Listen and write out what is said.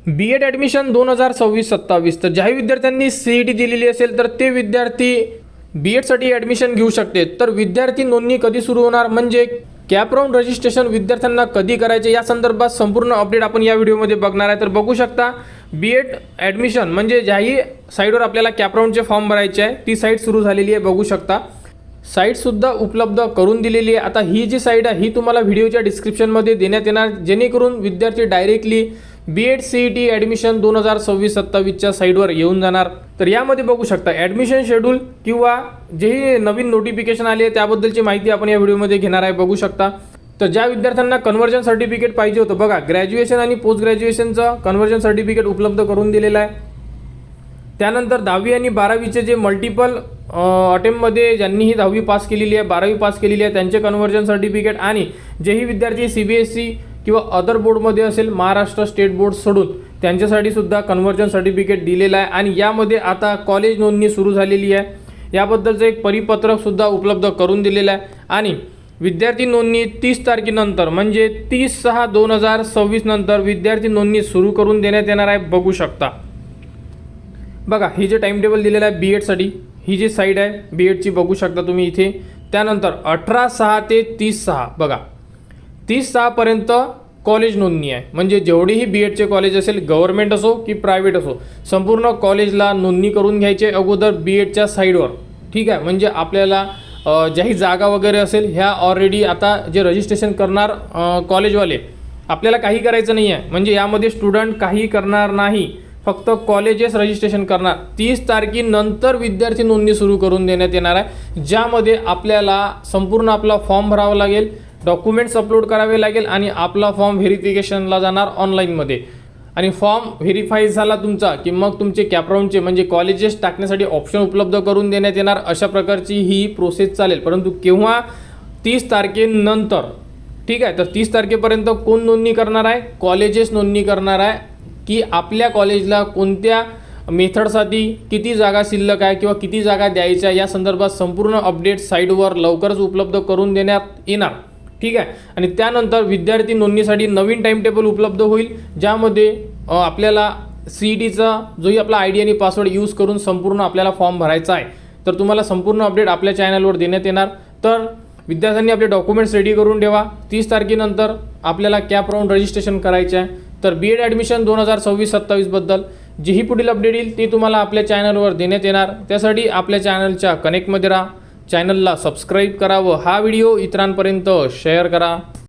B Ed admission 2026-27 तर ज्याही विद्यार्थ्यांनी CET दिलेली असेल तर ते विद्यार्थी बी एडसाठी ॲडमिशन घेऊ शकते। तर विद्यार्थी नोंदणी कधी सुरू होणार, म्हणजे कॅप राऊंड रजिस्ट्रेशन विद्यार्थ्यांना कधी करायचे या संदर्भात संपूर्ण अपडेट आपण या व्हिडिओमध्ये बघणार आहे। तर बघू शकता बी एड ॲडमिशन म्हणजे ज्याही साईटवर आपल्याला कॅप राऊंडचे फॉर्म भरायचे आहे ती साईट सुरू झालेली आहे। बघू शकता साईटसुद्धा उपलब्ध करून दिलेली आहे। आता ही जी साईट आहे ही तुम्हाला व्हिडिओच्या डिस्क्रिप्शनमध्ये देण्यात येणार, जेणेकरून विद्यार्थी directly B Ed CET admission 2026-27च्या साईटवर येऊन जाणार। तर यामध्ये बघू शकता ॲडमिशन शेड्यूल किंवा जेही नवीन नोटिफिकेशन आले आहे त्याबद्दलची माहिती आपण या व्हिडिओमध्ये घेणार आहे। बघू शकता तर ज्या विद्यार्थ्यांना कन्व्हर्जन सर्टिफिकेट पाहिजे होतं, बघा ग्रॅज्युएशन आणि पोस्ट ग्रॅज्युएशनचं कन्व्हर्जन सर्टिफिकेट उपलब्ध करून दिलेलं आहे। त्यानंतर 10वी आणि 12वीचे जे मल्टिपल अटेम्प्टमध्ये ज्यांनीही 10वी पास केलेली आहे 12वी पास केलेली आहे त्यांचे कन्व्हर्जन सर्टिफिकेट, आणि जेही विद्यार्थी CBSE किंवा अदर बोर्डमध्ये असेल महाराष्ट्र स्टेट बोर्ड सोडून त्यांच्यासाठी सुद्धा कन्व्हर्जन सर्टिफिकेट दिलेलं आहे। आणि यामध्ये आता कॉलेज नोंदणी सुरू झालेली आहे याबद्दलचं एक परिपत्रकसुद्धा उपलब्ध करून दिलेलं आहे। आणि विद्यार्थी नोंदणी 30 तारखेनंतर म्हणजे 30/6/2026 नंतर विद्यार्थी नोंदणी सुरू करून देण्यात येणार आहे। बघू शकता बघा ही जे टाइम टेबल दिलेलं आहे बी एडसाठी, ही जी साईट आहे बी एडची बघू शकता तुम्ही इथे। त्यानंतर 18/6 ते 30/6 बघा 30/6पर्यंत कॉलेज नोंदणी आहे, म्हणजे जेवढेही बी एडचे कॉलेज असेल गव्हर्नमेंट असो की प्रायव्हेट असो संपूर्ण कॉलेजला नोंदणी करून घ्यायचे अगोदर बी एडच्या साईटवर, ठीक आहे। म्हणजे आपल्याला ज्याही जागा वगैरे असेल ह्या ऑलरेडी आता जे रजिस्ट्रेशन करणार कॉलेजवाले आपल्याला काही करायचं नाही आहे, म्हणजे यामध्ये स्टुडंट काही करणार नाही, फक्त कॉलेजेस रजिस्ट्रेशन करणार। 30 तारखेनंतर विद्यार्थी नोंदणी सुरू करून देण्यात येणार आहे, ज्यामध्ये आपल्याला संपूर्ण आपला फॉर्म भरावा लागेल, डॉक्युमेंट्स अपलोड करावे लागेल आणि आपला फॉर्म व्हेरिफिकेशनला जाणार ऑनलाईनमध्ये। आणि फॉर्म व्हेरीफाय झाला तुमचा की मग तुमचे कॅप राऊंडचे म्हणजे कॉलेजेस टाकण्यासाठी ऑप्शन उपलब्ध करून देण्यात येणार। अशा प्रकारची ही प्रोसेस चालेल, परंतु केव्हा 30 तारखेनंतर, ठीक आहे। तर 30 तारखेपर्यंत कोण नोंदणी करणार आहे, कॉलेजेस नोंदणी करणार आहे की आपल्या कॉलेजला कोणत्या मेथडसाठी किती जागा शिल्लक आहे किंवा किती जागा द्यायच्या या संदर्भात संपूर्ण अपडेट साईटवर लवकरच उपलब्ध करून देण्यात येणार, ठीक आहे। आणि त्यानंतर विद्यार्थी नोंदणीसाठी नवीन टाइम टेबल उपलब्ध होईल, ज्यामध्ये आपल्याला CETचा जोही आपला ID आणि पासवर्ड यूज करून संपूर्ण आपल्याला फॉर्म भरायचा आहे। तर तुम्हाला संपूर्ण अपडेट आपल्या चॅनलवर देण्यात येणार। तर विद्यार्थ्यांनी आपले डॉक्युमेंट्स रेडी करून ठेवा, 30 तारखेनंतर आपल्याला कॅप राऊंड रजिस्ट्रेशन करायचे आहे। तर बी एड ॲडमिशन 2026-27 बद्दल जीही पुढील अपडेट येईल ती तुम्हाला आपल्या चॅनलवर देण्यात येणार। त्यासाठी आपल्या चॅनलच्या कनेक्टमध्ये राहा, चॅनलला सबस्क्राईब करा व हा व्हिडिओ इतरांपर्यंत शेअर करा।